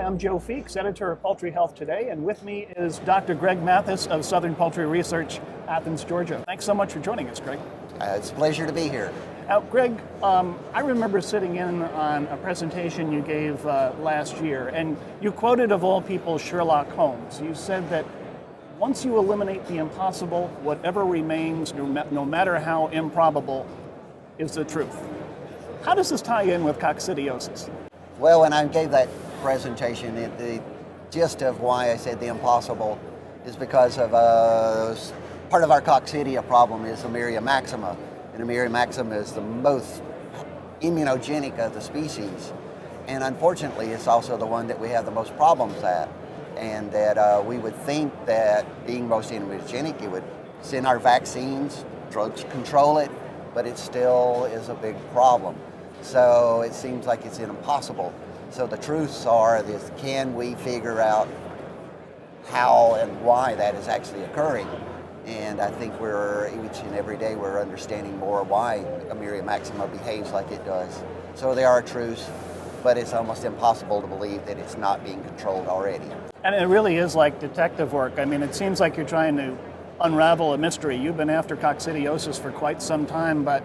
I'm Joe Feeks, editor of Poultry Health Today, and with me is Dr. Greg Mathis of Southern Poultry Research, Athens, Georgia. Thanks so much for joining us, Greg. It's a pleasure to be here. Now, Greg, I remember sitting in on a presentation you gave last year, and you quoted, of all people, Sherlock Holmes. You said that once you eliminate the impossible, whatever remains, no matter how improbable, is the truth. How does this tie in with coccidiosis? Well, when I gave that presentation, the gist of why I said the impossible is because of part of our coccidia problem is Emiria maxima. And Emiria maxima is the most immunogenic of the species. And unfortunately, it's also the one that we have the most problems at. And that we would think that being most immunogenic, it would send our vaccines, drugs control it, but it still is a big problem. So it seems like it's impossible. So the truths are this: can we figure out how and why that is actually occurring? And I think we're, each and every day, we're understanding more why Emiria maxima behaves like it does. So there are truths, but it's almost impossible to believe that it's not being controlled already. And it really is like detective work. I mean, it seems like you're trying to unravel a mystery. You've been after coccidiosis for quite some time, but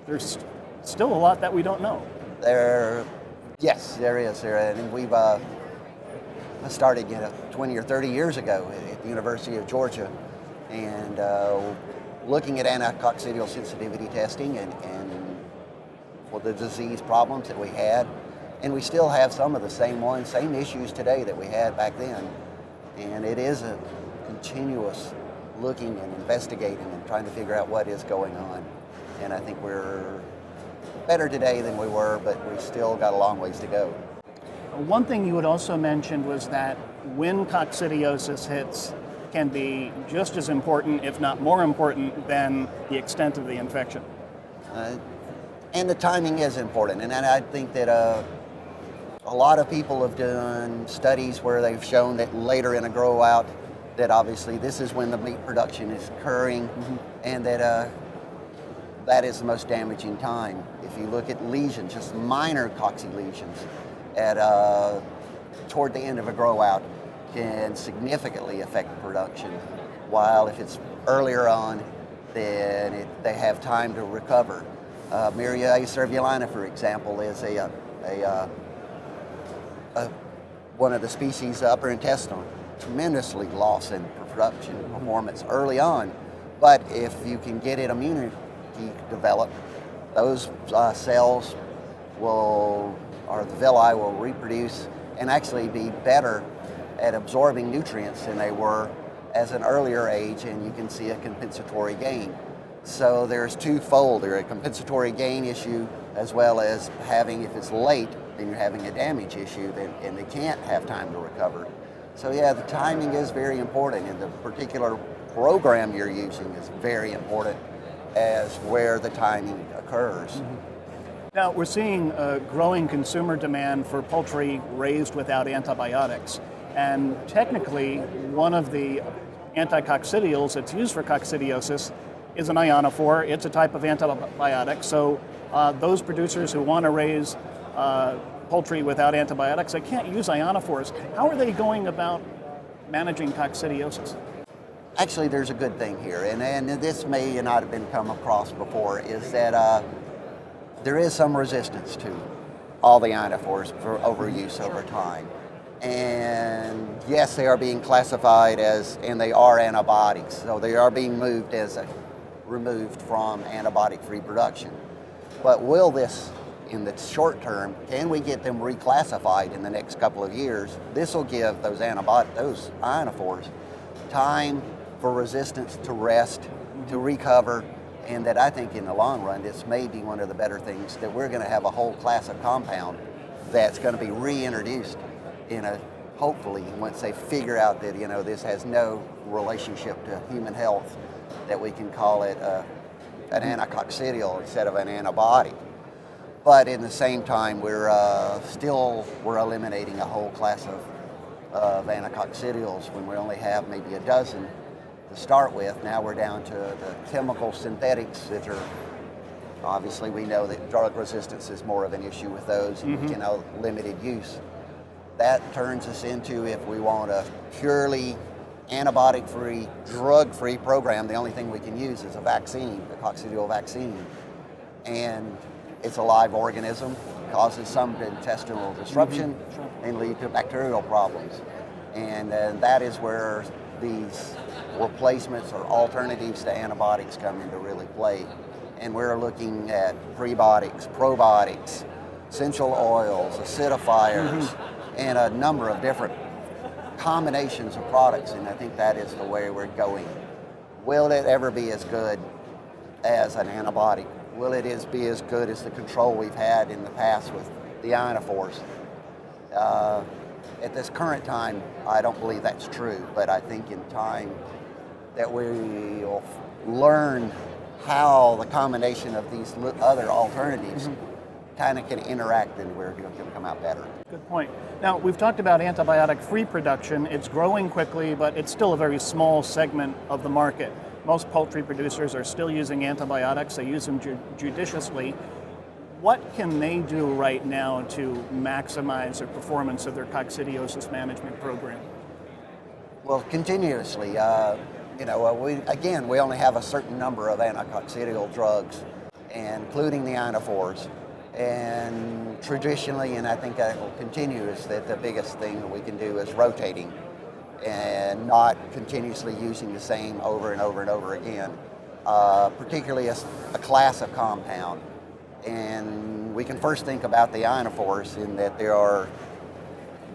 there's still a lot that we don't know. Yes, there is. And we've started 20 or 30 years ago at the University of Georgia, and looking at anticoccidial sensitivity testing and for the disease problems that we had. And we still have some of the same issues today that we had back then. And it is a continuous looking and investigating and trying to figure out what is going on. And I think we're better today than we were, but we still got a long ways to go. One thing you had also mentioned was that when coccidiosis hits can be just as important, if not more important, than the extent of the infection. And the timing is important. And I think that a lot of people have done studies where they've shown that later in a grow out, that obviously this is when the meat production is occurring, and that that is the most damaging time. If you look at lesions, just minor cocci lesions toward the end of a grow out can significantly affect production, while if it's earlier on, then they have time to recover. Emiria cerevisiana, for example, is one of the species upper intestinal, tremendously loss in production performance early on. But if you can get it immunity developed, those cells or the villi will reproduce and actually be better at absorbing nutrients than they were as an earlier age, and you can see a compensatory gain. So there's twofold. There's a compensatory gain issue, as well as if it's late, then you're having a damage issue, and they can't have time to recover. So yeah, the timing is very important, and the particular program you're using is very important as where the timing occurs. Now, we're seeing a growing consumer demand for poultry raised without antibiotics. And technically, one of the anticoccidials that's used for coccidiosis is an ionophore. It's a type of antibiotic. So those producers who want to raise poultry without antibiotics, they can't use ionophores. How are they going about managing coccidiosis? Actually, there's a good thing here, and this may not have been come across before, is that there is some resistance to all the ionophores for overuse over time. And yes, they are being classified and they are antibiotics, so they are being removed from antibiotic-free production. But will this, in the short term, can we get them reclassified in the next couple of years? This will give those ionophores time for resistance to rest, to recover, and that I think in the long run, this may be one of the better things, that we're going to have a whole class of compound that's going to be reintroduced hopefully, once they figure out that this has no relationship to human health, that we can call it an anticoccidial instead of an antibiotic. But in the same time, we're eliminating a whole class of anticoccidials when we only have maybe a dozen to start with. Now we're down to the chemical synthetics that are, obviously we know that drug resistance is more of an issue with those, limited use. that turns us into, if we want a purely antibiotic-free, drug-free program, the only thing we can use is a vaccine, the coccidial vaccine. And it's a live organism, causes some intestinal disruption and lead to bacterial problems. And that is where these replacements or alternatives to antibiotics come into really play. And we're looking at prebiotics, probiotics, essential oils, acidifiers, and a number of different combinations of products, and I think that is the way we're going. Will it ever be as good as an antibiotic? Will it be as good as the control we've had in the past with the ionophores? At this current time, I don't believe that's true, but I think in time that we'll learn how the combination of these other alternatives kind of can interact, and we're going to come out better. Good point. Now, we've talked about antibiotic-free production. It's growing quickly, but it's still a very small segment of the market. Most poultry producers are still using antibiotics. They use them judiciously. What can they do right now to maximize the performance of their coccidiosis management program? Well, continuously. We only have a certain number of anticoccidial drugs, including the ionophores. And traditionally, and I think that will continue, is that the biggest thing that we can do is rotating and not continuously using the same over and over and over again, particularly a class of compound. And we can first think about the ionophores in that there are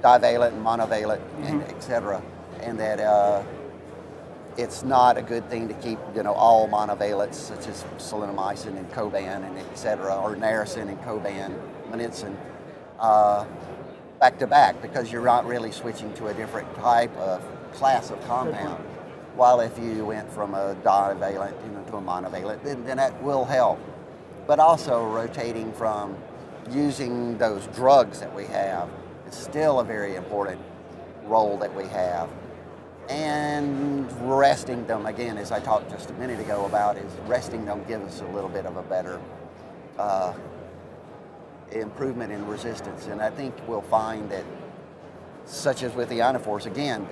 divalent and monovalent, and et cetera, and that it's not a good thing to keep, all monovalents such as salinomycin and coban and et cetera, or narracin and coban, manicin, back to back, because you're not really switching to a different type of class of compound. While if you went from a divalent to a monovalent, then that will help. But also rotating from using those drugs that we have is still a very important role that we have. And resting them, again, as I talked just a minute ago about, is resting them gives us a little bit of a better improvement in resistance. And I think we'll find that, such as with the ionophores, again,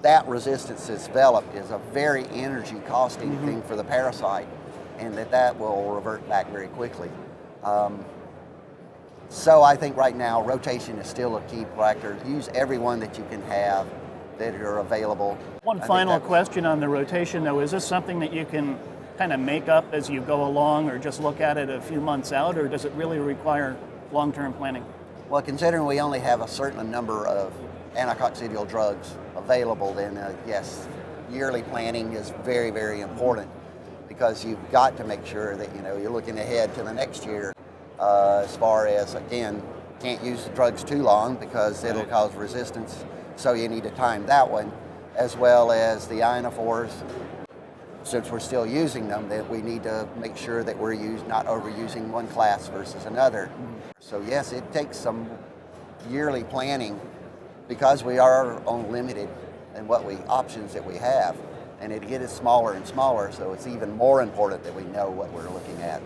that resistance is developed is a very energy costing thing for the parasite, and that will revert back very quickly. So I think right now rotation is still a key factor. Use every one that you can have that are available. One final question on the rotation, though. Is this something that you can kind of make up as you go along, or just look at it a few months out, or does it really require long-term planning? Well, considering we only have a certain number of anticoccidial drugs available, then yes, yearly planning is very, very important, because you've got to make sure that you're looking ahead to the next year. As far as, again, can't use the drugs too long because it'll cause resistance. So you need to time that one, as well as the ionophores. Since we're still using them, that we need to make sure that we're not overusing one class versus another. So yes, it takes some yearly planning, because we are limited in options that we have, and it gets smaller and smaller. So it's even more important that we know what we're looking at.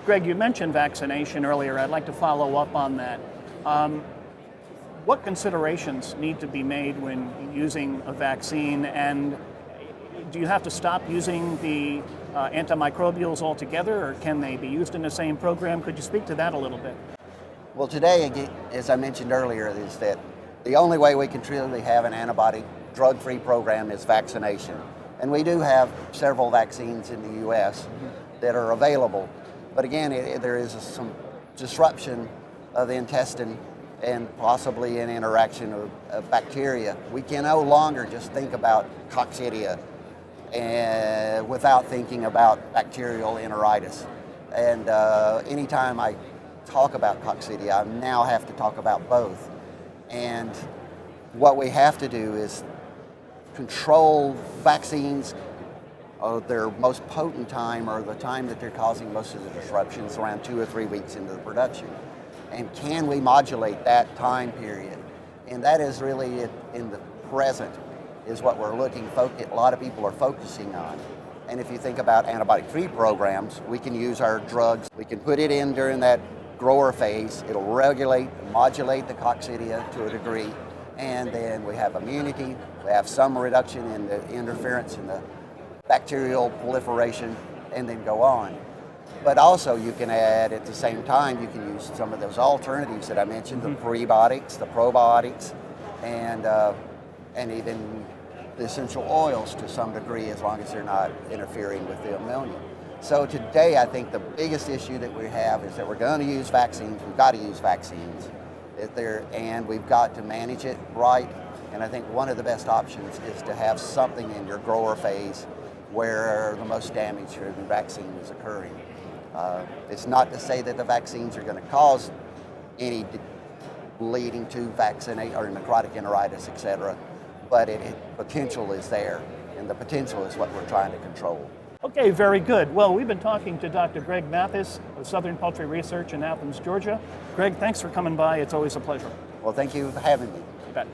Greg, you mentioned vaccination earlier. I'd like to follow up on that. What considerations need to be made when using a vaccine, and do you have to stop using the antimicrobials altogether, or can they be used in the same program? Could you speak to that a little bit? Well, today, again, as I mentioned earlier, is that the only way we can truly have an antibiotic drug-free program is vaccination. And we do have several vaccines in the U.S. that are available. But again, there is some disruption of the intestine and possibly an interaction of bacteria. We can no longer just think about coccidia without thinking about bacterial enteritis. And anytime I talk about coccidia, I now have to talk about both. And what we have to do is control vaccines. Their most potent time, or the time that they're causing most of the disruptions, around 2 or 3 weeks into the production. And can we modulate that time period? And that is really in the present is what we're a lot of people are focusing on. And if you think about antibiotic-free programs, we can use our drugs. We can put it in during that grower phase. It'll regulate, modulate the coccidia to a degree, and then we have immunity. We have some reduction in the interference in the bacterial proliferation, and then go on. But also you can add, at the same time, you can use some of those alternatives that I mentioned, the prebiotics, the probiotics, and even the essential oils to some degree, as long as they're not interfering with the ammonia. So today, I think the biggest issue that we have is that we're going to use vaccines. We've got to use vaccines, and we've got to manage it right. And I think one of the best options is to have something in your grower phase where the most damage from the vaccine is occurring. It's not to say that the vaccines are going to cause any leading to vaccinate or necrotic enteritis, etc., but potential is there, and the potential is what we're trying to control. Okay, very good. Well, we've been talking to Dr. Greg Mathis of Southern Poultry Research in Athens, Georgia. Greg, thanks for coming by. It's always a pleasure. Well, thank you for having me. You bet.